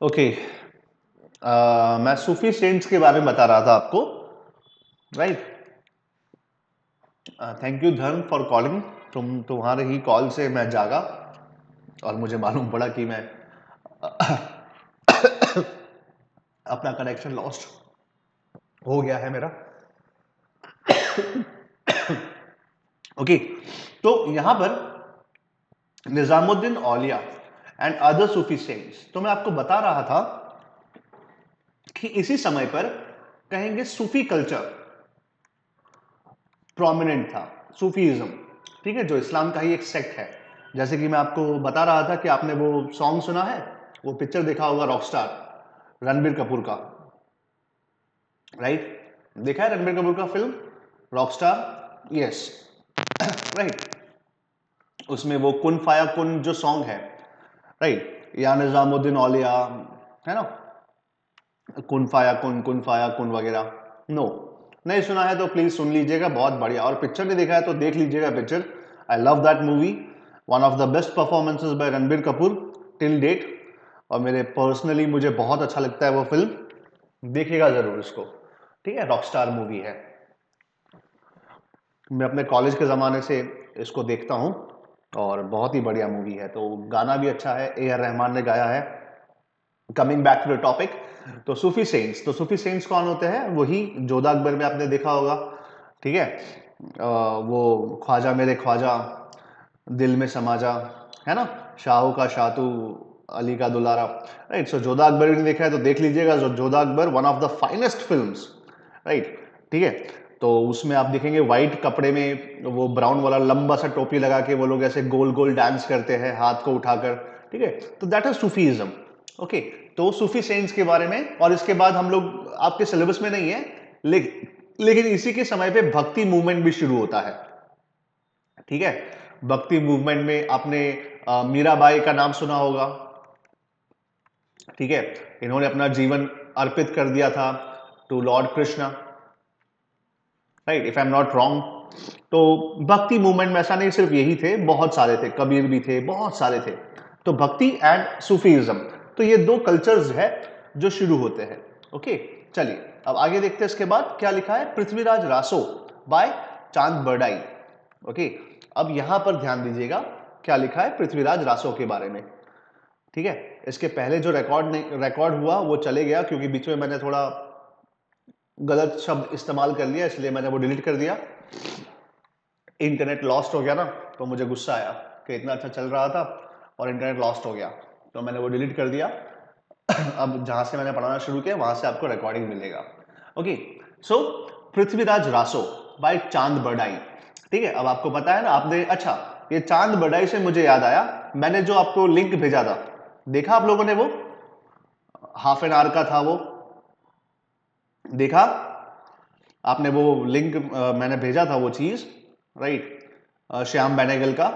Okay. मैं सूफी cents के बारे में बता रहा था आपको, राइट। थैंक यू धर्म फॉर कॉलिंग। तुम्हारे ही कॉल से मैं जागा और मुझे मालूम पड़ा कि मैं अपना कनेक्शन लॉस्ट हो गया है मेरा। ओके, तो यहां पर निजामुद्दीन औलिया एंड अदर सूफी सेंट्स, तो मैं आपको बता रहा था कि इसी समय पर कहेंगे सूफी कल्चर प्रोमिनेंट था, सूफीज्म, ठीक है, जो इस्लाम का ही एक सेक्ट है। जैसे कि मैं आपको बता रहा था कि आपने वो सॉन्ग सुना है, वो पिक्चर देखा होगा रॉकस्टार, रणबीर कपूर का, राइट। देखा है रणबीर कपूर का फिल्म रॉकस्टार? Yes, right. उसमें वो कुन फाया कुन जो सॉन्ग है, राइट, या निजामुद्दीन औलिया, है ना, कुन फाया कुन वगैरह। नो, नहीं सुना है तो प्लीज सुन लीजिएगा, बहुत बढ़िया। और पिक्चर नहीं देखा है तो देख लीजिएगा picture. I love that movie, one of the best performances by Ranbir Kapoor till date. और मेरे पर्सनली मुझे बहुत अच्छा लगता है वो फिल्म, देखिएगा जरूर इसको, ठीक है। रॉकस्टार मूवी है, मैं अपने कॉलेज के ज़माने से इसको देखता हूँ और बहुत ही बढ़िया मूवी है। तो गाना भी अच्छा है, ए आर रहमान ने गाया है। Coming back to the topic, तो सूफी सेंट्स, तो सूफी सेंट्स कौन होते हैं? वही जोधा अकबर में आपने देखा होगा, ठीक है। वो ख्वाजा मेरे ख्वाजा, दिल में समा जा, है ना, शाहू का शातू, अली का दुलारा, राइट। सो जोधा अकबर भी देखा है तो देख लीजिएगा। जो Jodha Akbar, one of the finest films, right, ठीक है। तो उसमें आप देखेंगे व्हाइट कपड़े में वो ब्राउन वाला लंबा सा टोपी लगा के वो लोग ऐसे गोल गोल डांस करते हैं हाथ को उठाकर, ठीक है। तो दैट इज सूफीज्म। ओके, तो सूफी सेंट्स के बारे में। और इसके बाद हम लोग, आपके सिलेबस में नहीं है, लेकिन इसी के समय पे भक्ति मूवमेंट भी शुरू होता है, ठीक है। भक्ति मूवमेंट में आपने मीराबाई का नाम सुना होगा, ठीक है। इन्होंने अपना जीवन अर्पित कर दिया था to Lord Krishna, right, if I am not wrong. तो भक्ति मूवमेंट में ऐसा नहीं सिर्फ यही थे, बहुत सारे थे, कबीर भी थे, बहुत सारे थे। तो भक्ति एंड सूफीज्म, तो ये दो कल्चर्स है जो शुरू होते हैं। ओके, चलिए अब आगे देखते हैं। इसके बाद क्या लिखा है? पृथ्वीराज रासो बाय चांद बरडाई। ओके, अब यहां पर ध्यान दीजिएगा क्या लिखा है पृथ्वीराज रासो के बारे में, ठीक है। इसके पहले जो रिकॉर्ड हुआ वो चले गया, क्योंकि बीच में मैंने थोड़ा गलत शब्द इस्तेमाल कर लिया, इसलिए मैंने वो डिलीट कर दिया। इंटरनेट लॉस्ट हो गया ना, तो मुझे गुस्सा आया कि इतना अच्छा चल रहा था और इंटरनेट लॉस्ट हो गया, तो मैंने वो डिलीट कर दिया। अब जहां से मैंने पढ़ाना शुरू किया वहां से आपको रिकॉर्डिंग मिलेगा। Okay, so Prithviraj Raso by Chand बरडाई, ठीक है। अब आपको पता है ना, आपने, अच्छा, ये चांद बरडाई से मुझे याद आया, मैंने जो आपको लिंक भेजा था, देखा आप लोगों ने? वो हाफ एन आवर का था, वो देखा आपने? वो लिंक मैंने भेजा था, वो चीज, राइट, श्याम बेनेगल का।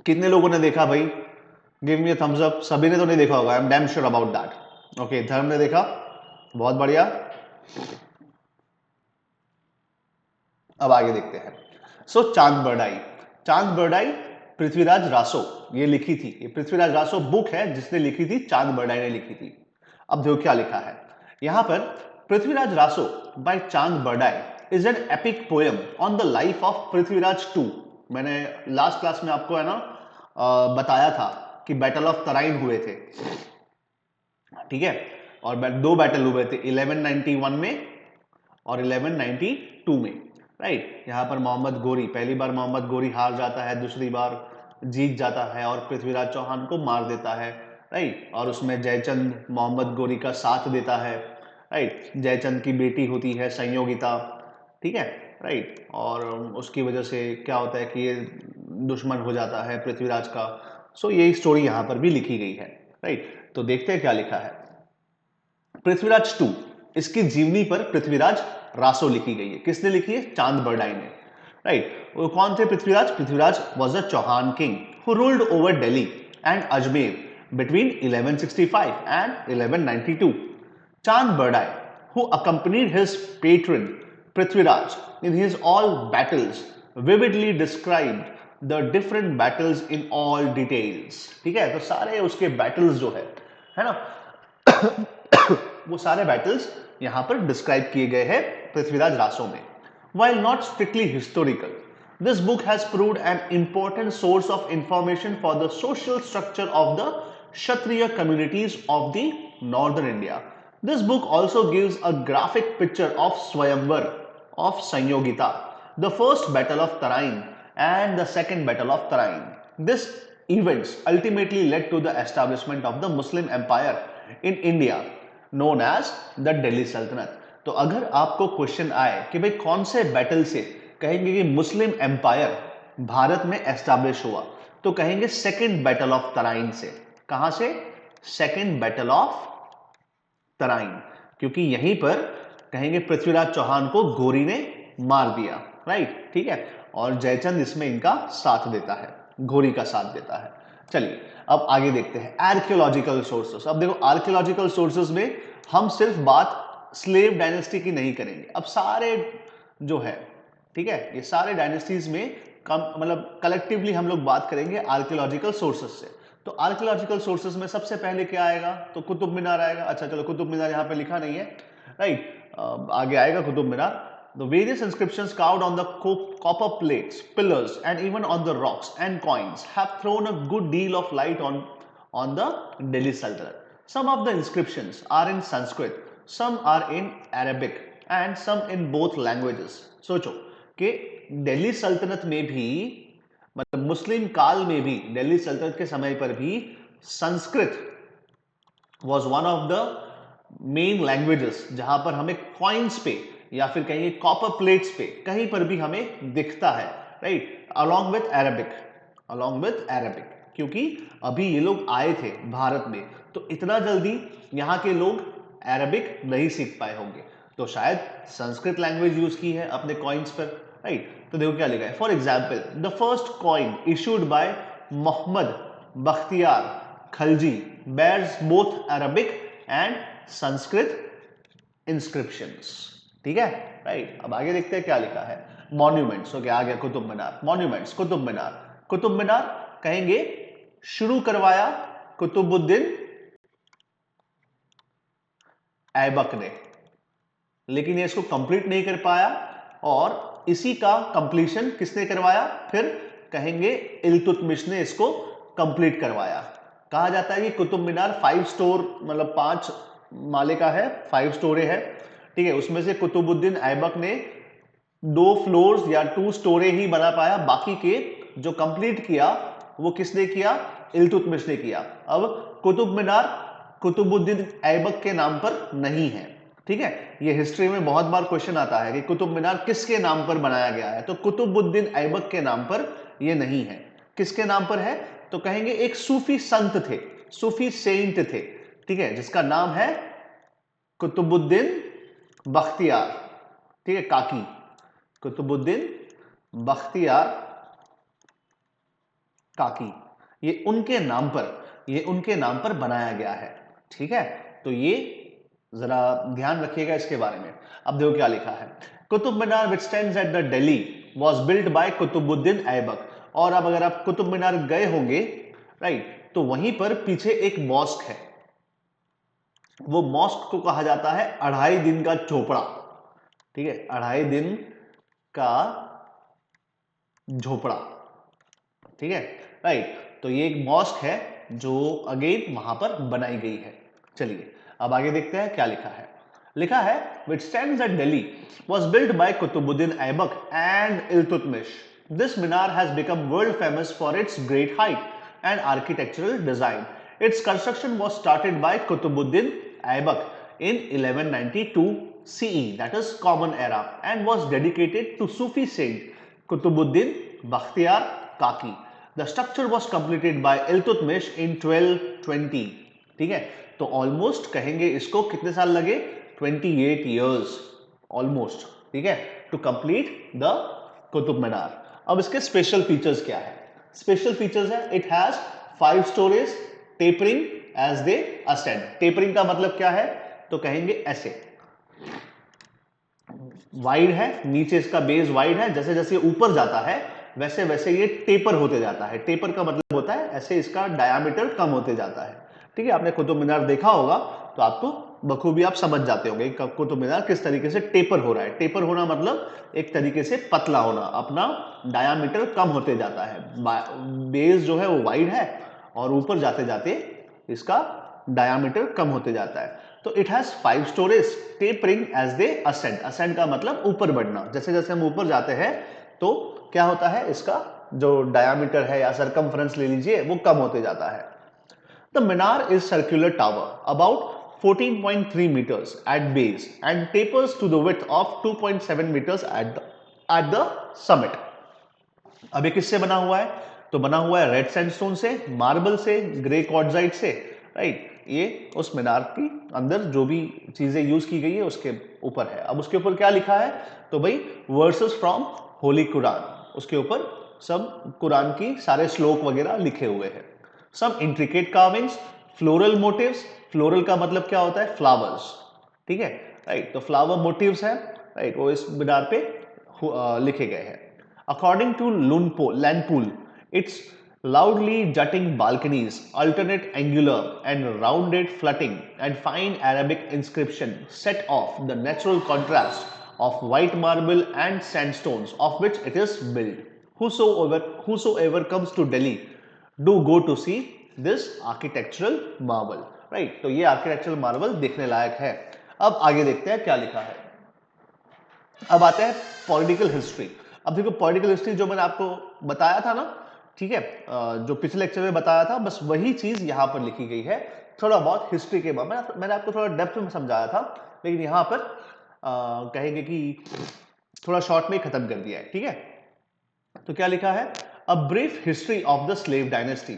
कितने लोगों ने देखा भाई? Give me thumbs up. सभी ने तो नहीं देखा होगा, I am damn sure about that. Okay, धर्म ने देखा, बहुत बढ़िया। अब आगे देखते हैं। सो चांद बरडाई, चांद बरडाई पृथ्वीराज रासो, ये लिखी थी, ये पृथ्वीराज रासो बुक है जिसने लिखी थी, चांद बरडाई ने लिखी थी। अब देखो क्या लिखा है यहां पर। Prithviraj Raso by Chand Bardai is an epic poem on the life of Prithviraj two. मैंने लास्ट क्लास में आपको, है ना, बताया था कि बैटल ऑफ तराइन हुए थे, ठीक है। और दो बैटल हुए थे, 1191 में और 1192 में, राइट। यहां पर मोहम्मद गोरी, पहली बार मोहम्मद गोरी हार जाता है, दूसरी बार जीत जाता है और पृथ्वीराज चौहान को मार देता है, राइट। और उसमें जयचंद मोहम्मद गोरी का साथ देता है, राइट। जयचंद की बेटी होती है संयोगिता, ठीक है, राइट। और उसकी वजह से क्या होता है कि ये दुश्मन हो जाता है पृथ्वीराज का। सो ये स्टोरी यहां पर भी लिखी गई है, राइट। तो देखते हैं क्या लिखा है। पृथ्वीराज टू, इसकी जीवनी पर पृथ्वीराज रासो लिखी गई है। किसने लिखी है? चांद बरडाई ने, राइट। वो कौन थे Prithviraj? Prithviraj was a Chauhan king who ruled over Delhi and Ajmer between 1165 and 1192. Chand Bardai, who accompanied his patron Prithviraj in his all battles, vividly described the different battles in all details. ठीक है, तो सारे उसके battles जो है है ना। वो सारे बैटल्स यहां पर डिस्क्राइब किए गए हैं पृथ्वीराज रासो में। While not strictly historical, this book has proved an important source of information for the social structure of the Kshatriya communities of the northern India. This book also gives a graphic picture of Swayamvar, of Sanyogita, the first battle of Tarain and the second battle of Tarain. These events ultimately led to the establishment of the Muslim Empire in India, known as the Delhi Sultanate. तो अगर आपको question आए कि भाई कौन से battle से कहेंगे कि मुस्लिम एम्पायर भारत में एस्टैब्लिश हुआ, तो कहेंगे सेकेंड बैटल ऑफ तराइन से। कहां से? सेकेंड बैटल ऑफ तराइन, क्योंकि यहीं पर कहेंगे पृथ्वीराज चौहान को घोरी ने मार दिया, राइट, ठीक है, और जयचंद इसमें इनका साथ देता है, घोरी का साथ देता है। चलिए अब आगे देखते हैं आर्कियोलॉजिकल सोर्सेस। अब देखो आर्कियोलॉजिकल सोर्सेस में हम सिर्फ बात स्लेव डायनेस्टी की नहीं करेंगे, अब सारे जो है, ठीक है, ये सारे डायनेस्टीज में मतलब कलेक्टिवली हम लोग बात करेंगे आर्कियोलॉजिकल सोर्सेस से। तो आर्कियोलॉजिकल सोर्सेस में सबसे पहले क्या आएगा? तो कुतुब मीनार आएगा। अच्छा चलो, कुतुब मीनार यहां पे लिखा नहीं है, राइट, आगे आएगा Qutub Minar. The various inscriptions carved on the copper plates, pillars, and even on the rocks and coins have thrown a good deal of light on the Delhi Sultanate. Some of the inscriptions are in Sanskrit, some are in Arabic, and some in both languages. सोचो कि दिल्ली सल्तनत में भी, मतलब मुस्लिम काल में भी, दिल्ली सल्तनत के समय पर भी Sanskrit was one of the main languages जहां पर हमें कॉइन्स पे या फिर कहेंगे कॉपर प्लेट्स पे कहीं पर भी हमें दिखता है, right, along with Arabic, along with Arabic, क्योंकि अभी ये लोग आए थे भारत में, तो इतना जल्दी यहाँ के लोग अरेबिक नहीं सीख पाए होंगे, तो शायद संस्कृत लैंग्वेज यूज की है अपने कॉइन्स पर, राइट। तो देखो क्या लिखा है, for example the first coin issued by Mohammad Bakhtiyar Khalji bears both Arabic and Sanskrit inscriptions, ठीक है, राइट। अब आगे देखते हैं क्या लिखा है, मॉन्यूमेंट्स। ओके, आ गया कुतुब मीनार, मॉन्यूमेंट्स, कुतुब मीनार। कुतुब मीनार कहेंगे शुरू करवाया कुतुबुद्दीन ऐबक ने, लेकिन ये इसको कंप्लीट नहीं कर पाया, और इसी का कंप्लीशन किसने करवाया? फिर कहेंगे इल्तुतमिश ने इसको कंप्लीट करवाया। कहा जाता है कि कुतुब मीनार 5 स्टोर, मतलब 5 माले का है, 5 स्टोरे है, ठीक है, उसमें से कुतुबुद्दीन ऐबक ने 2 फ्लोर्स या 2 स्टोरे ही बना पाया, बाकी के जो कंप्लीट किया वो किसने किया? इल्तुतमिश ने किया। अब कुतुब मीनार कुतुबुद्दीन ऐबक के नाम पर नहीं है, ठीक है, ये हिस्ट्री में बहुत बार क्वेश्चन आता है कि कुतुब मीनार किसके नाम पर बनाया गया है, तो कुतुबुद्दीन ऐबक के नाम पर ये नहीं है। किसके नाम पर है? तो कहेंगे एक सूफी संत थे, सूफी सेंट थे, ठीक है, जिसका नाम है कुतुबुद्दीन बख्तियार, ठीक है, काकी, कुतुबुद्दीन बख्तियार काकी, ये उनके नाम पर, ये उनके नाम पर बनाया गया है, ठीक है। तो ये जरा ध्यान रखिएगा इसके बारे में। अब देखो क्या लिखा है, Qutub Minar which stands at the Delhi was built by Qutubuddin Aibak. और अब अगर आप कुतुब मीनार गए होंगे, राइट, तो वहीं पर पीछे एक मॉस्क है, वो मॉस्क को कहा जाता है 2.5 दिन का झोपड़ा, ठीक है, 2.5 दिन का झोपड़ा, ठीक है, राइट। तो ये एक मॉस्क है जो अगेन वहां पर बनाई गई है। चलिए अब आगे देखते हैं क्या लिखा है। लिखा है which stands at Delhi was built by Qutbuddin Aibak and Iltutmish. This minar has become world famous for its great height and architectural design. Its construction was started by Qutbuddin Aibak in 1192 CE, that is Common Era, and was dedicated to Sufi saint Qutbuddin Bakhtiyar Kaki. The structure was completed by Iltutmish in 1220, ठीक है, तो almost कहेंगे इसको कितने साल लगे? 28 years almost, ठीक है, to complete the Qutub Minar. अब इसके स्पेशल फीचर्स क्या है? स्पेशल फीचर्स है it has 5 storeys tapering as they ascend. Tapering का मतलब क्या है? तो कहेंगे ऐसे वाइड है, नीचे इसका बेस वाइड है, जैसे जैसे ऊपर जाता है वैसे वैसे ये टेपर होते जाता है। टेपर का मतलब होता है ऐसे इसका डायामीटर कम होते जाता है, ठीक है, आपने कुतुब मीनार देखा होगा तो आपको बखूबी आप समझ जाते होंगे कि कुतुब मीनार किस तरीके से टेपर हो रहा है। टेपर होना मतलब एक तरीके से पतला होना, अपना डायामीटर कम होते जाता है। बेस जो है वो वाइड है और ऊपर जाते जाते इसका डायामीटर कम होते जाता है। तो it has 5 storeys tapering as they ascend. Ascend का मतलब ऊपर बढ़ना, जैसे जैसे हम ऊपर जाते हैं तो क्या होता है, इसका जो डायामीटर है या सरकमफ्रेंस ले लीजिए वो कम होते जाता है। The Minar is circular tower about 14.3 meters at base and tapers to the width of 2.7 meters at the summit. अब ये किससे बना हुआ है? तो बना हुआ है रेड सैंडस्टोन से, मार्बल से, ग्रे क्वार्टजाइट से, राइट। ये उस मीनार की अंदर जो भी चीजें यूज की गई है उसके ऊपर है। अब उसके ऊपर क्या लिखा है? तो भाई वर्सेस फ्रॉम होली कुरान, उसके ऊपर सब कुरान की सारे श्लोक वगैरह लिखे हुए हैं। Some intricate carvings, floral motifs. Floral का मतलब क्या होता है? फ्लावर्स, ठीक है, राइट। तो फ्लावर मोटिव्स है, राइट, वो इस मीनार पे लिखे गए हैं। According to Landpool, its loudly jutting balconies, alternate angular and rounded fluting, and fine Arabic inscription set off the natural contrast of white marble and sandstones of which it is built. Whosoever comes to Delhi, do go to see this architectural marvel. Right? तो ये architectural marvel देखने लायक है। अब आगे देखते हैं क्या लिखा है। अब आते हैं पॉलिटिकल हिस्ट्री। अब देखो पॉलिटिकल हिस्ट्री जो मैंने आपको बताया था ना, ठीक है, जो पिछले लेक्चर में बताया था, बस वही चीज यहां पर लिखी गई है। थोड़ा बहुत हिस्ट्री के बारे में मैंने आपको थोड़ा डेप्थ में समझाया था, लेकिन यहां पर कहेंगे कि थोड़ा शॉर्ट में खत्म कर दिया है, ठीक है। तो क्या लिखा है? A brief history of the slave dynasty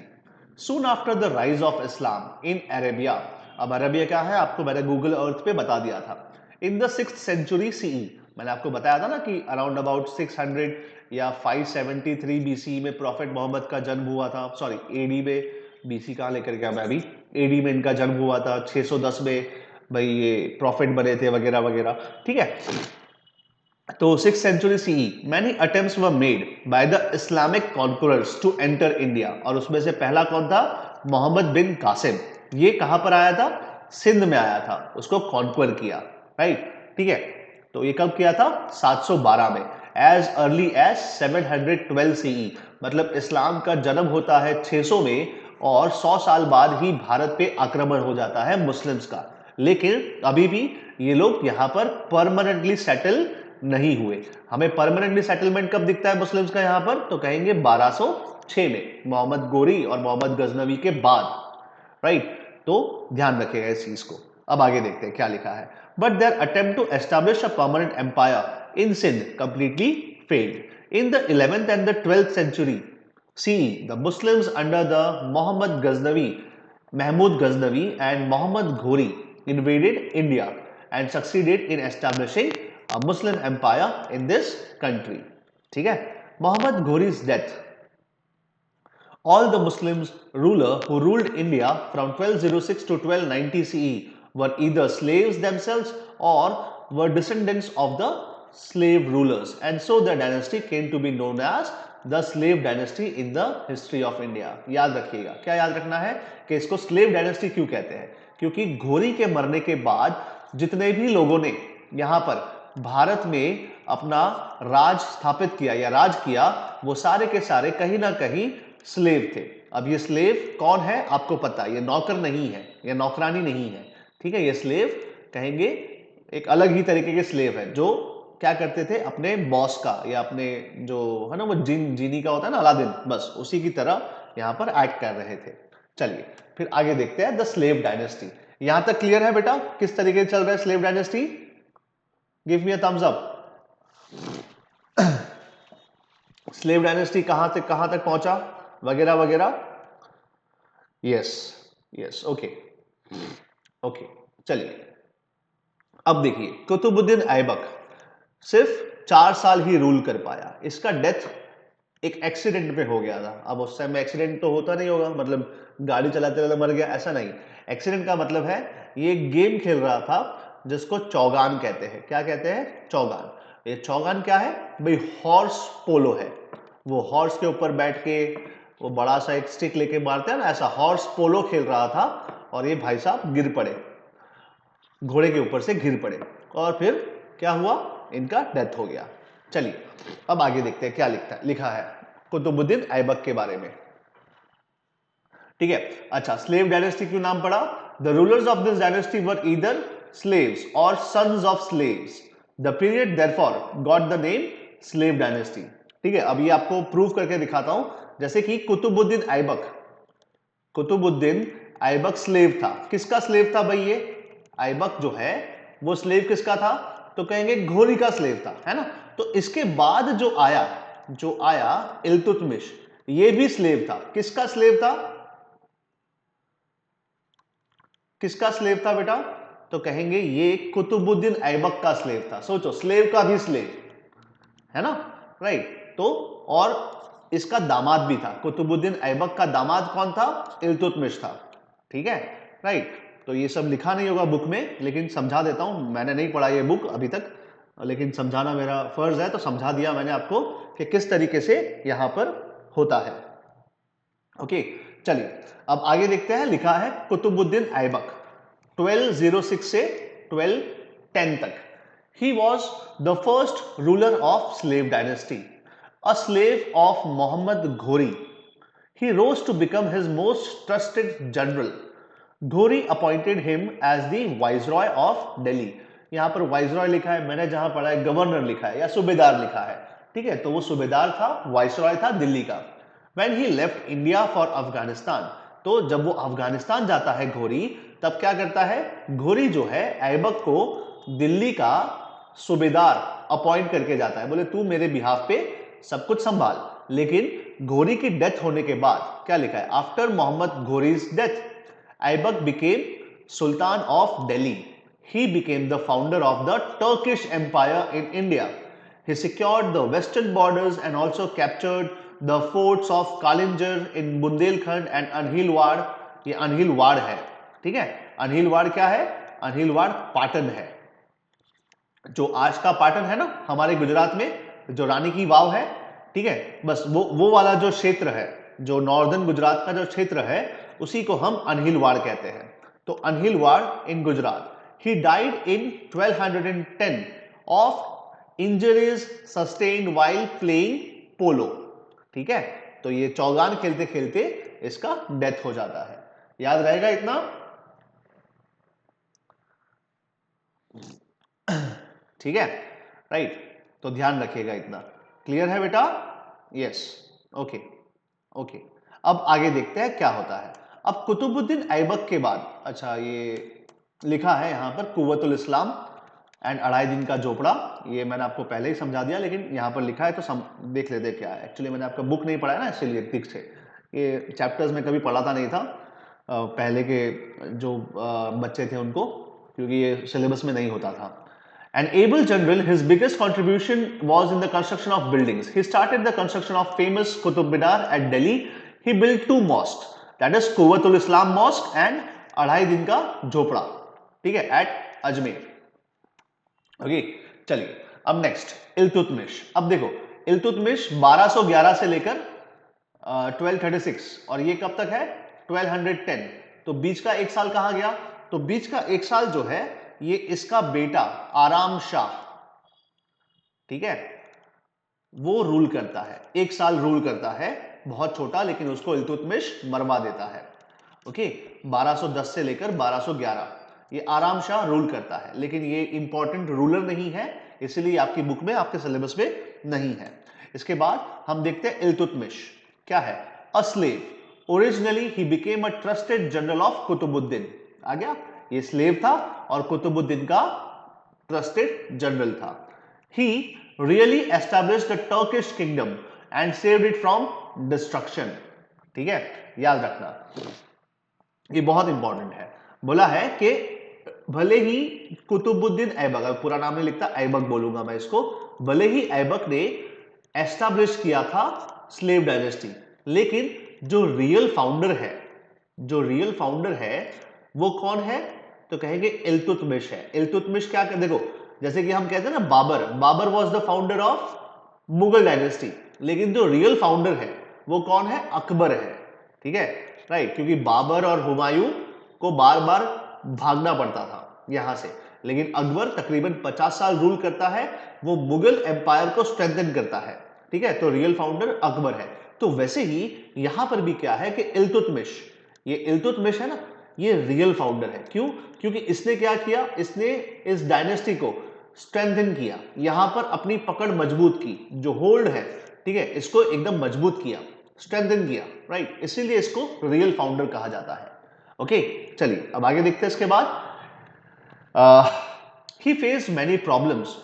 soon after the rise of Islam in Arabia. अब अरेबिया क्या है आपको मैंने गूगल अर्थ पे बता दिया था। In the 6th century CE, मैंने आपको बताया था ना कि अराउंड अबाउट 600 या 573 बीसी में प्रॉफिट मोहम्मद का जन्म हुआ था। सॉरी, एडी में, बीसी कहां लेकर गया मैं अभी, एडी में इनका जन्म हुआ था। 610 में भाई ये प्रॉफिट बने थे वगैरह वगैरह, ठीक है। तो 6th century CE many attempts were made by the Islamic conquerors to enter India, और उसमें से पहला कौन था? मोहम्मद बिन कासिम। ये कहां पर आया था? सिंध में आया था, उसको कॉन्क्वर किया, राइट, ठीक है। तो ये कब किया था? 712 में। एज अर्ली एज 712 सीई, मतलब इस्लाम का जन्म होता है 600 में और 100 साल बाद ही भारत पे आक्रमण हो जाता है मुस्लिम्स का। लेकिन अभी भी ये लोग यहां पर परमानेंटली सेटल नहीं हुए। हमें परमानेंटली सेटलमेंट कब दिखता है मुस्लिम्स का यहां पर? तो कहेंगे 1206 में, मोहम्मद गोरी और मोहम्मद गजनवी के बाद, राइट। तो ध्यान रखिएगा इस चीज को। अब आगे देखते हैं क्या लिखा है। But their attempt to establish a permanent empire in Sindh completely failed. In the 11th and the 12th century CE, the Muslims under the Mahmud Ghaznavi and Muhammad Ghori invaded India and succeeded in establishing a Muslim empire in this country. ठीक है। Mohammad घोरी's death, all the Muslims ruler who ruled India from 1206 to 1290 CE were either slaves themselves or were descendants of the slave rulers, and so the dynasty came to be known as the slave dynasty in the history of India. याद रखिएगा, क्या याद रखना है कि इसको slave dynasty क्यों कहते हैं? क्योंकि घोरी के मरने के बाद जितने भी लोगों ने यहां पर भारत में अपना राज स्थापित किया या राज किया, वो सारे के सारे कहीं ना कहीं स्लेव थे। अब ये स्लेव कौन है आपको पता है, ये नौकर नहीं है, ये नौकरानी नहीं है, ठीक है। ये स्लेव कहेंगे एक अलग ही तरीके के स्लेव है जो क्या करते थे, अपने बॉस का या अपने जो है ना वो जीनी का होता है ना अलादीन, बस उसी की तरह यहां पर एक्ट कर रहे थे। चलिए फिर आगे देखते हैं द स्लेव डायनेस्टी। यहां तक क्लियर है बेटा किस तरीके से चल रहा है slave dynasty? Give me a thumbs up. Slave dynasty कहां से कहां तक पहुंचा वगैरह वगैरह। Yes yes, okay okay. चलिए अब देखिए, कुतुबुद्दीन ऐबक सिर्फ 4 साल ही रूल कर पाया। इसका डेथ एक एक्सीडेंट पे हो गया था। अब उस टाइम में एक्सीडेंट तो होता नहीं होगा, मतलब गाड़ी चलाते चलाते मर गया, ऐसा नहीं। एक्सीडेंट का मतलब है ये गेम खेल रहा था जिसको चौगान कहते हैं। क्या कहते हैं? चौगान। ये चौगान क्या है भाई? हॉर्स पोलो है। वो हॉर्स के ऊपर बैठ के वो बड़ा सा एक स्टिक लेके मारते हैं ना, ऐसा हॉर्स पोलो खेल रहा था और ये भाई साहब गिर पड़े, घोड़े के ऊपर से गिर पड़े और फिर क्या हुआ, इनका डेथ हो गया। चलिए अब आगे देखते हैं क्या लिखा है कुतुबुद्दीन ऐबक के बारे में। ठीक है, अच्छा स्लेव डायनेस्टी क्यों नाम पड़ा? The rulers of this dynasty were either slaves और sons of slaves. The period therefore got the name slave dynasty. ठीक है, अब ये आपको प्रूव करके दिखाता हूं। जैसे कि कुतुबुद्दीन ऐबक स्लेव था। किसका स्लेव था भाई? ये ऐबक जो है वो स्लेव किसका था? तो कहेंगे घोरी का स्लेव था, है ना। तो इसके बाद जो आया इल्तुतमिश, ये भी स्लेव था। किसका स्लेव था? किसका स्लेव था बेटा? तो कहेंगे ये कुतुबुद्दीन ऐबक का स्लेव था। सोचो, स्लेव का भी स्लेव, है ना, राइट। तो और इसका दामाद भी था। कुतुबुद्दीन ऐबक का दामाद कौन था? इल्तुतमिश था। ठीक है, राइट। तो ये सब लिखा नहीं होगा बुक में, लेकिन समझा देता हूं। मैंने नहीं पढ़ा ये बुक अभी तक, लेकिन समझाना मेरा फर्ज है, तो समझा दिया मैंने आपको कि किस तरीके से यहां पर होता है। ओके, चलिए अब आगे देखते हैं। लिखा है कुतुबुद्दीन ऐबक 1206 से 1210 तक। He was the first ruler of slave dynasty, a slave of Muhammad Ghori. He rose to become his most trusted general. Ghori appointed him as the viceroy of Delhi. यहां पर वाइसरॉय लिखा है, मैंने जहां पढ़ा है गवर्नर लिखा है या सूबेदार लिखा है। ठीक है, तो वो सूबेदार था, वाइसरॉय था दिल्ली का। When he left India for Afghanistan, तो जब वो अफगानिस्तान जाता है घोरी, तब क्या करता है? घोरी जो है ऐबक को दिल्ली का सूबेदार अपॉइंट करके जाता है। बोले तू मेरे बिहाफ पे सब कुछ संभाल। लेकिन घोरी की डेथ होने के बाद क्या लिखा है? After Mohammad Ghori's death Aibak became sultan of Delhi. He became the founder of the Turkish Empire in India. He secured the western borders and also captured the forts of Kalinjar in Bundelkhand and Anhilwad. ये अनहिलवाड़ है, ठीक है। अनहिलवाड़ क्या है? अनहिलवाड़ पाटन है, जो आज का पाटन है ना हमारे गुजरात में, जो रानी की वाव है। ठीक है, बस वो वाला जो क्षेत्र है, जो नॉर्दर्न गुजरात का जो क्षेत्र है, उसी को हम अनहिलवाड़ कहते हैं। तो अनहिलवाड़ इन Gujarat. He died in 1210 of injuries sustained while playing polo. ठीक है, तो ये चौगान खेलते खेलते इसका डेथ हो जाता है। याद रहेगा इतना? ठीक है, राइट। तो ध्यान रखिएगा इतना। क्लियर है बेटा? Yes, okay okay. अब आगे देखते हैं क्या होता है। अब कुतुबुद्दीन ऐबक के बाद, अच्छा ये लिखा है यहां पर कुव्वतुल इस्लाम एंड अढ़ाई दिन का झोपड़ा। ये मैंने आपको पहले ही समझा दिया, लेकिन यहां पर लिखा है तो देख लेते क्या है। एक्चुअली मैंने आपका बुक नहीं पढ़ा है ना, इसलिए ठीक से ये चैप्टर्स में कभी पढ़ाता नहीं था पहले के जो बच्चे थे उनको, क्योंकि ये सिलेबस में नहीं होता था। An able general, his biggest contribution was in the construction of buildings. He started the construction of famous Qutub Minar at Delhi. He built two mosques, that is Quwwatul Islam Mosque and अढ़ाई दिन का झोपड़ा, ठीक है, eight Ajmer. Okay, चलिए अब next Iltutmish. अब देखो इल्तुतमिश 1211 से लेकर 1236, और ये कब तक है? 1210। तो बीच का एक साल कहां गया? तो बीच का एक साल जो है ये इसका बेटा आराम शाह, ठीक है, वो रूल करता है। एक साल रूल करता है, बहुत छोटा, लेकिन उसको इल्तुतमिश मरवा देता है। ओके, 1210 से लेकर 1211 ये आराम शाह रूल करता है, लेकिन ये इंपॉर्टेंट रूलर नहीं है, इसलिए आपकी बुक में, आपके सिलेबस में नहीं है। इसके बाद हम देखते हैं इल्तुतमिश क्या है। A slave originally he became a trusted general of Qutubuddin. आ गया, ये स्लेव था और कुतुबुद्दीन का ट्रस्टेड जनरल था। He really established the Turkish kingdom and saved it from destruction. ठीक है, याद रखना, ये बहुत इंपॉर्टेंट है। बोला है कि भले ही कुतुबुद्दीन ऐबक, पूरा नाम नहीं लिखता, ऐबक बोलूंगा मैं इसको, भले ही ऐबक ने एस्टैब्लिश किया था स्लेव डायनेस्टी, लेकिन जो रियल फाउंडर है वो कौन है? तो कहेंगे इल्तुतमिश है। इल्तुतमिश क्या कर, देखो जैसे कि हम कहते हैं ना Babur was the founder of Mughal dynasty, लेकिन जो रियल फाउंडर है वो कौन है? अकबर है। ठीक है, राइट, क्योंकि बाबर और हुमायूं को बार बार भागना पड़ता था यहां से। लेकिन अकबर तकरीबन 50 साल रूल करता है, वो मुगल एम्पायर को स्ट्रेंथन करता है, ठीक है। तो रियल फाउंडर अकबर है। तो वैसे ही यहां पर भी क्या है कि इल्तुतमिश, ये इल्तुतमिश है ना, ये रियल फाउंडर है। क्यों? क्योंकि इसने क्या किया, इसने इस डायनेस्टी को स्ट्रेंथन किया, यहां पर अपनी पकड़ मजबूत की, जो होल्ड है, ठीक है, इसको एकदम मजबूत किया, स्ट्रेंथन किया, राइट। इसीलिए इसको रियल फाउंडर कहा जाता है। ओके, चलिए अब आगे देखते हैं। इसके बाद he faced many problems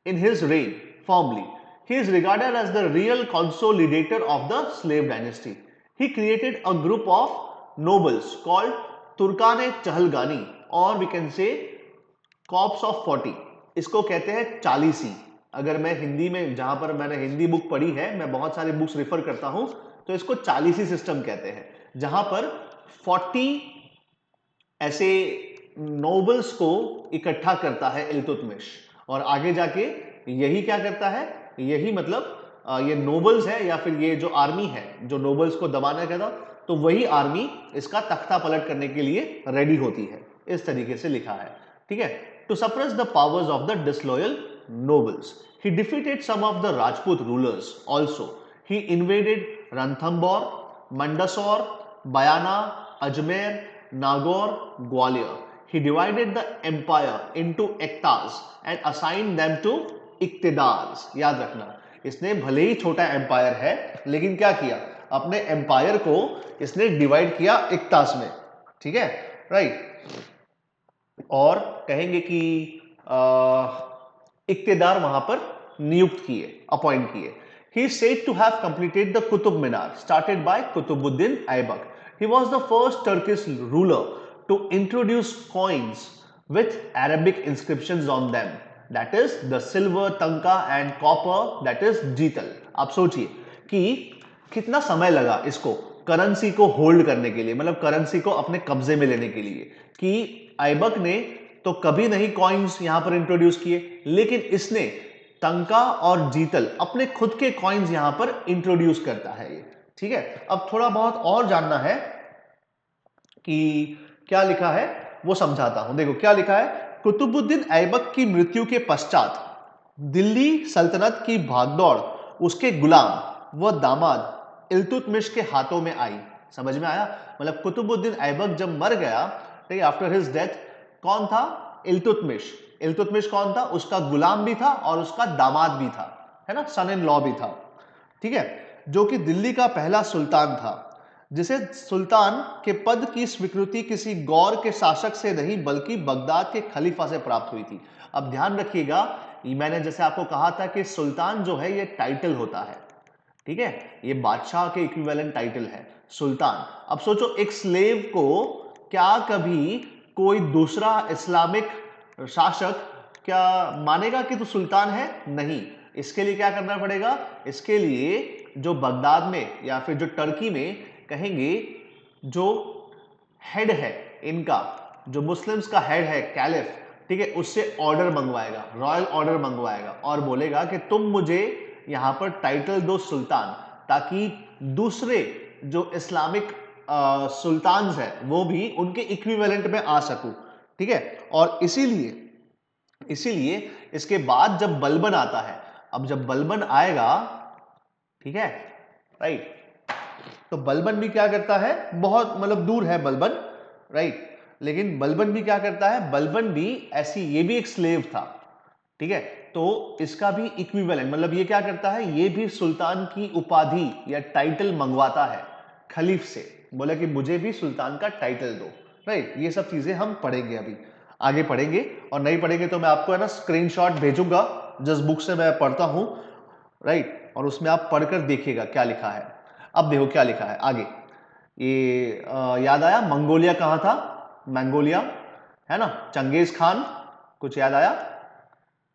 in his reign. Firmly, he is regarded as the real consolidator of the slave dynasty. He created a group of nobles called Turkane Chahalgani, or we can say corps of 40। इसको कहते हैं चालीसी। अगर मैं हिंदी में, जहां पर मैंने Hindi book पढ़ी है, मैं बहुत सारी बुक्स रिफर करता हूं, तो इसको चालीसी सिस्टम कहते हैं, जहां पर 40 ऐसे नोबल्स को इकट्ठा करता है इल्तुतमिश, और आगे जाके यही क्या करता है, यही मतलब ये नोबल्स है या फिर ये जो आर्मी है जो नोबल्स को दबाना कहता, तो वही आर्मी इसका तख्ता पलट करने के लिए रेडी होती है। इस तरीके से लिखा है, ठीक है। To suppress the powers of the disloyal nobles, he defeated some of the Rajput rulers also. He invaded Ranthambore, Mandsaur, Bayana, Ajmer, Nagaur, Gwalior. He divided the empire into ektas and assigned them to इक्तिदार्स। याद रखना, इसने भले ही छोटा एम्पायर है, लेकिन क्या किया, अपने एम्पायर को इसने डिवाइड किया इक्तास में, ठीक है, राइट। और कहेंगे कि इक्तिदार वहां पर नियुक्त किए, अपॉइंट किए। He is said to have completed the Qutub Minar started by Qutbuddin Aybak. He was the first Turkish ruler to introduce coins with Arabic inscriptions on them, that is the silver, tanka and copper, that is जीतल। आप सोचिए कि कितना समय लगा इसको currency को hold करने के लिए, मतलब करेंसी को अपने कब्जे में लेने के लिए, कि ऐबक ने तो कभी नहीं कॉइन्स यहां पर इंट्रोड्यूस किए, लेकिन इसने टंका और जीतल अपने खुद के कॉइन्स यहां पर इंट्रोड्यूस करता है ये, ठीक है। अब थोड़ा बहुत और जानना है कि क्या लिखा है, वो समझाता हूं। देखो क्या लिखा है, कुतुबुद्दीन ऐबक की मृत्यु के पश्चात दिल्ली सल्तनत की भागदौड़ उसके गुलाम व दामाद इल्तुतमिश के हाथों में आई। समझ में आया? मतलब कुतुबुद्दीन ऐबक जब मर गया, ठीक है, आफ्टर हिज डेथ, कौन था? इल्तुतमिश। इल्तुतमिश कौन था? उसका गुलाम भी था और उसका दामाद भी था, है ना, सन इन लॉ भी था, ठीक है, जो कि दिल्ली का पहला सुल्तान था, जिसे सुल्तान के पद की स्वीकृति किसी गौर के शासक से नहीं बल्कि बगदाद के खलीफा से प्राप्त हुई थी। अब ध्यान रखिएगा, मैंने जैसे आपको कहा था कि सुल्तान जो है ये टाइटल होता है, ठीक है, ये बादशाह के इक्विवेलेंट टाइटल है सुल्तान। अब सोचो, एक स्लेव को क्या कभी कोई दूसरा इस्लामिक शासक क्या मानेगा कि तू सुल्तान है? नहीं। इसके लिए क्या करना पड़ेगा? इसके लिए जो बगदाद में या फिर जो टर्की में कहेंगे जो हेड है इनका, जो मुस्लिम्स का हेड है कैलिफ, ठीक है, उससे ऑर्डर मंगवाएगा, रॉयल ऑर्डर मंगवाएगा और बोलेगा कि तुम मुझे यहां पर टाइटल दो सुल्तान, ताकि दूसरे जो इस्लामिक सुल्तान्स है वो भी उनके इक्विवेलेंट में आ सकूं, ठीक है। और इसीलिए इसके बाद जब बलबन आता है, अब जब बलबन आएगा, ठीक है, राइट, तो बलबन भी क्या करता है, बहुत मतलब दूर है बलबन, राइट, लेकिन बलबन भी क्या करता है, बलबन भी ऐसी, ये भी एक स्लेव था, ठीक है, तो इसका भी इक्विवेलेंट, मतलब ये क्या करता है, ये भी सुल्तान की उपाधि या टाइटल मंगवाता है खलीफ से, बोला कि मुझे भी सुल्तान का टाइटल दो, राइट। ये सब चीजें हम पढ़ेंगे, अभी आगे पढ़ेंगे, और नहीं पढ़ेंगे तो मैं आपको है ना स्क्रीनशॉट भेजूंगा जिस बुक से मैं पढ़ता हूं, राइट, और उसमें आप पढ़कर देखिएगा क्या लिखा है। अब देखो क्या लिखा है आगे, ये याद आया मंगोलिया कहां था? मंगोलिया, है ना, चंगेज खान, कुछ याद आया?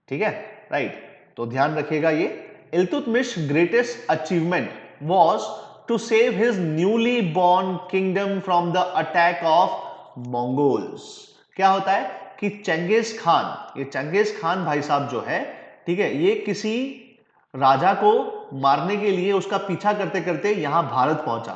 ठीक है, राइट। तो ध्यान रखिएगा, ये Iltutmish greatest achievement was to save his newly born kingdom from the attack of Mongols. क्या होता है कि चंगेज खान, ये चंगेज खान भाई साहब जो है, ठीक है, ये किसी राजा को मारने के लिए उसका पीछा करते करते यहां भारत पहुंचा,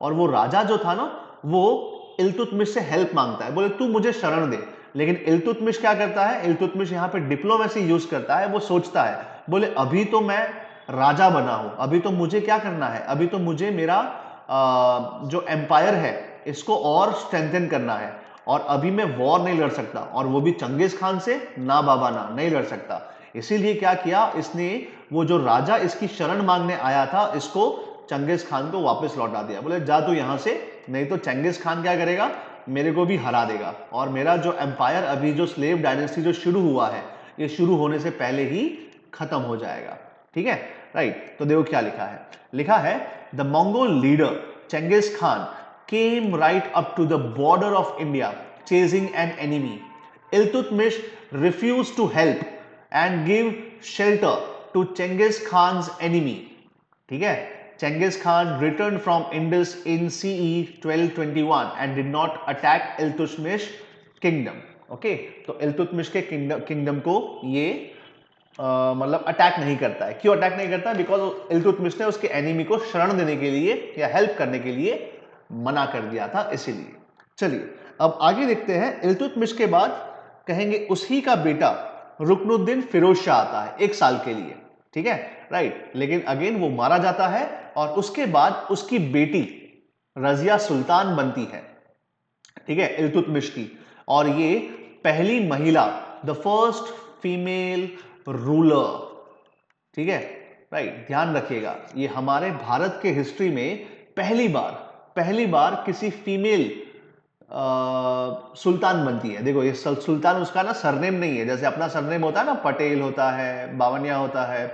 और वो राजा जो था ना, वो इल्तुतमिश से हेल्प मांगता है, बोले तू मुझे शरण दे। लेकिन इल्तुतमिश क्या करता है, इल्तुतमिश यहाँ पे डिप्लोमेसी यूज करता है। वो सोचता है, बोले अभी तो मैं राजा बना हूं, अभी तो मुझे क्या करना है, अभी तो मुझे मेरा जो एम्पायर है इसको और स्ट्रेंथन करना है, और अभी मैं वॉर नहीं लड़ सकता, और वो भी चंगेज खान से, ना बाबा ना, नहीं लड़ सकता। इसीलिए क्या किया इसने, वो जो राजा इसकी शरण मांगने आया था इसको चंगेज खान को वापस लौटा दिया। बोले जा तू यहां से, नहीं तो चंगेज खान क्या करेगा, मेरे को भी हरा देगा, और मेरा जो एम्पायर, अभी जो स्लेव डायनेस्टी जो शुरू हुआ है, ये शुरू होने से पहले ही खत्म हो जाएगा। ठीक है, राइट। तो देखो क्या लिखा है, लिखा है the Mongol leader Genghis Khan came right up to the border of India chasing an enemy. Iltutmish refused to help and give shelter to Chengiz Khan's enemy. ठीक है, Chengiz Khan returned from Indus in CE 1221 and did not attack Iltutmish kingdom. Okay, तो इल्तुतमिश के kingdom को ये मतलब attack नहीं करता है। क्यों अटैक नहीं करता है? बिकॉज इल्तुतमिश ने उसके एनिमी को शरण देने के लिए या हेल्प करने के लिए मना कर दिया था, इसीलिए। चलिए अब आगे देखते हैं। इल्तुतमिश के बाद कहेंगे उसी का बेटा रुकनुद्दीन फिरोज शाह आता है 1 साल के लिए। ठीक है, राइट। लेकिन अगेन वो मारा जाता है, और उसके बाद उसकी बेटी रजिया सुल्तान बनती है। ठीक है, इल्तुतमिश की, और ये पहली महिला, द फर्स्ट फीमेल रूलर। ठीक है, राइट। ध्यान रखिएगा, ये हमारे भारत के हिस्ट्री में पहली बार किसी फीमेल सुल्तान बनती है। देखो ये सुल्तान उसका ना सरनेम नहीं है, जैसे अपना सरनेम होता है ना, पटेल होता है, बावनिया होता है।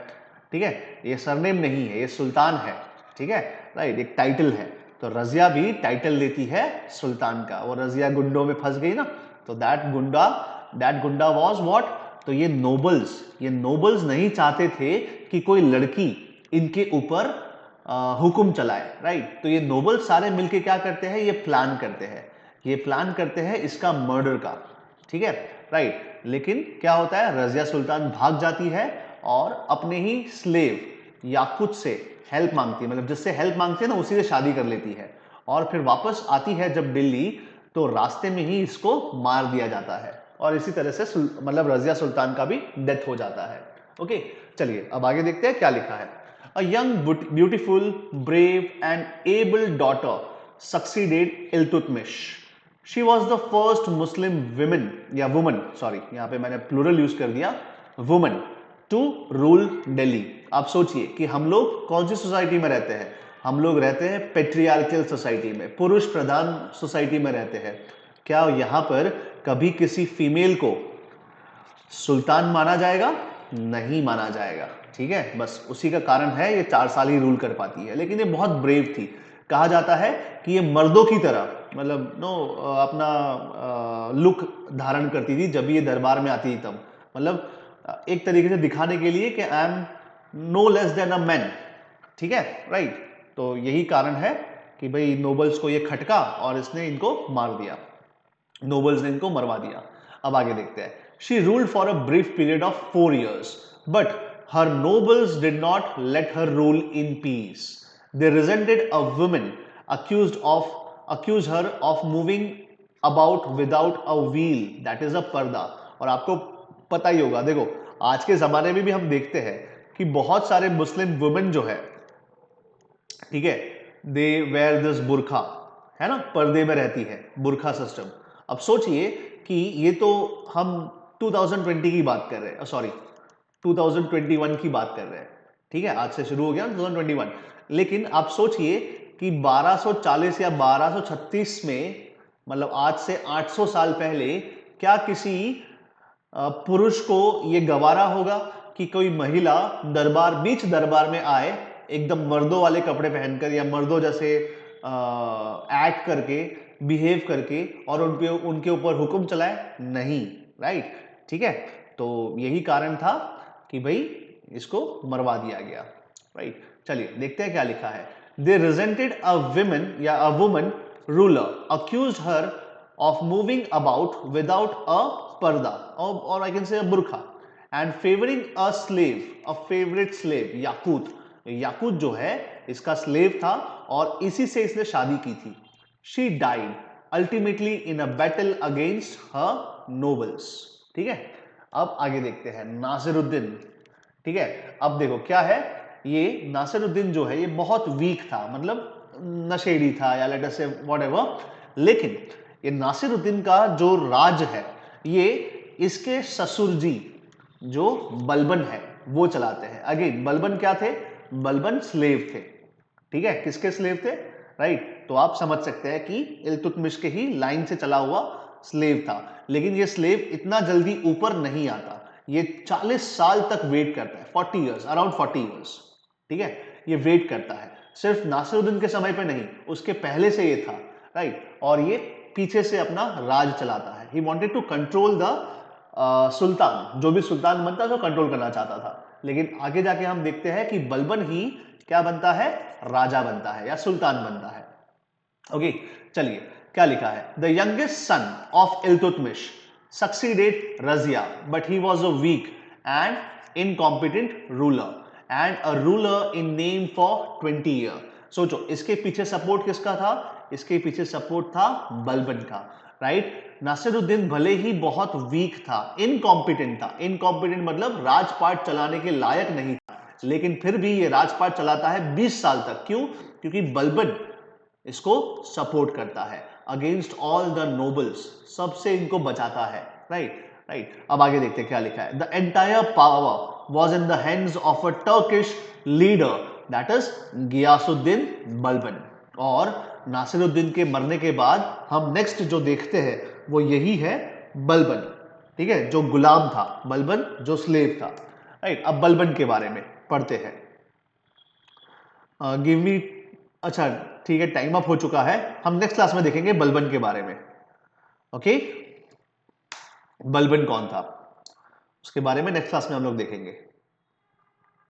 ठीक है, ये सरनेम नहीं है, ये सुल्तान है। ठीक है, राइट, एक टाइटल है। तो रजिया भी टाइटल लेती है सुल्तान का। वो रजिया गुंडों में फंस गई ना, तो दैट गुंडा वाज व्हाट, तो ये नोबल्स नहीं चाहते थे कि कोई लड़की इनके ऊपर हुक्म चलाए, राइट। तो ये नोबल्स सारे मिलके क्या करते हैं, ये प्लान करते हैं इसका मर्डर का। ठीक है, राइट। लेकिन क्या होता है, रजिया सुल्तान भाग जाती है और अपने ही स्लेव याकूत से हेल्प मांगती है, मतलब जिससे हेल्प मांगती है ना उसी से शादी कर लेती है, और फिर वापस आती है जब दिल्ली, तो रास्ते में ही इसको मार दिया जाता है, और इसी तरह से मतलब रजिया सुल्तान का भी डेथ हो जाता है। ओके, चलिए अब आगे देखते हैं क्या लिखा है। A young, beautiful, brave and able daughter succeeded Iltutmish. She was the first Muslim woman, यहाँ पे मैंने प्लूरल यूज कर दिया, woman, to rule Delhi. आप सोचिए कि हम लोग कौन सी सोसाइटी में रहते हैं, हम लोग रहते हैं पेट्रियार्कल सोसाइटी में, पुरुष प्रधान सोसाइटी में रहते हैं। क्या यहाँ पर कभी किसी फीमेल को सुल्तान माना जाएगा? नहीं माना जाएगा। ठीक है, बस उसी का कारण है ये 4 साल ही रूल कर पाती है। लेकिन ये बहुत ब्रेव थी, कहा जाता है कि ये मर्दों की तरह, मतलब अपना लुक धारण करती थी जब ये दरबार में आती थी तब, मतलब एक तरीके से दिखाने के लिए कि I am no less than a man. ठीक है, राइट। तो यही कारण है कि भाई नोबल्स को ये खटका और इसने इनको मार दिया, नोबल्स ने इनको मरवा दिया। अब आगे देखते हैं। She ruled for a brief period of 4 years, but her nobles did not let her rule in peace. They resented a woman accused her of moving about without a wheel, that is a पर्दा। और आपको पता ही होगा, देखो आज के जमाने में भी हम देखते हैं कि बहुत सारे मुस्लिम वुमेन जो है, ठीक है, दे वेयर दिस बुरखा, है ना, पर्दे में रहती है, बुरखा सिस्टम। अब सोचिए कि ये तो हम 2020 की बात कर रहे हैं, सॉरी 2021 की बात कर रहे हैं। ठीक है, आज से शुरू हो गया 2021। लेकिन आप सोचिए कि 1240 या 1236 में, मतलब आज से 800 साल पहले, क्या किसी पुरुष को ये गवारा होगा कि कोई महिला बीच दरबार में आए एकदम मर्दों वाले कपड़े पहनकर या मर्दों जैसे एक्ट करके, बिहेव करके, और उनके ऊपर हुक्म चलाए? नहीं, राइट। ठीक है, तो यही कारण था कि भाई इसको मरवा दिया गया, राइट। चलिए देखते हैं क्या लिखा है। दे रिजेंटेड अ विमेन या a woman ruler accused her of moving about without a parda, or I can say a burqa, and favoring a slave, a favorite slave, याकूत। याकूत जो है इसका स्लेव था और इसी से इसने शादी की थी। She died ultimately in a battle against her nobles. ठीक है, अब आगे देखते हैं नासिरुद्दीन। ठीक है, अब देखो क्या है, ये नासिरुद्दीन जो है ये बहुत वीक था, मतलब नशेड़ी था या लेट अस से व्हाटएवर, लेकिन ये नासिरुद्दीन का जो राज है ये इसके ससुर जी जो बलबन है वो चलाते हैं। अगेन बलबन क्या थे, बलबन स्लेव थे। ठीक है, किसके स्लेव थे, राइट। तो आप समझ सकते हैं कि इल्तुतमिश के ही लाइन से चला हुआ स्लेव था, लेकिन ये स्लेव इतना जल्दी ऊपर नहीं आता, ये 40 साल तक वेट करता है, 40 इयर्स, अराउंड 40 इयर्स। ठीक है, ये वेट करता है, सिर्फ नासिरुद्दीन के समय पे नहीं, उसके पहले से ये था, राइट। और ये पीछे से अपना राज चलाता है। He wanted to control the sultan, जो भी सुल्तान बनता है उसको कंट्रोल करना चाहता था, लेकिन आगे जाके हम देखते हैं कि बलबन ही क्या बनता है, राजा बनता है या सुल्तान बनता है। ओके, चलिए क्या लिखा है, the youngest son of Iltutmish succeeded Razia but he was a weak and incompetent ruler and a ruler in name for 20 year. सोचो इसके पीछे सपोर्ट किसका था, इसके पीछे सपोर्ट था बलबन का, राइट। नासिरुद्दीन भले ही बहुत वीक था, इनकॉम्पिटेंट था, इनकॉम्पिटेंट मतलब राजपाट चलाने के लायक नहीं था, लेकिन फिर भी ये राजपाट चलाता है 20 साल तक। क्यों, क्योंकि बलबन इसको सपोर्ट करता है अगेंस्ट ऑल द नोबल्स, सबसे इनको बचाता है, राइट राइट। अब आगे देखते हैं क्या लिखा है, the entire power was in the hands of a Turkish leader that is Ghiyasuddin Balban. और नासिरुद्दीन के मरने के बाद हम नेक्स्ट जो देखते हैं वो यही है बलबन। ठीक है, जो गुलाम था, बलबन जो स्लेव था, राइट। अब बलबन के बारे में पढ़ते हैं। गिव मी, अच्छा ठीक है, टाइम अप हो चुका है, हम नेक्स्ट क्लास में देखेंगे बलबन के बारे में। ओके, बलबन कौन था उसके बारे में नेक्स्ट क्लास में हम लोग देखेंगे।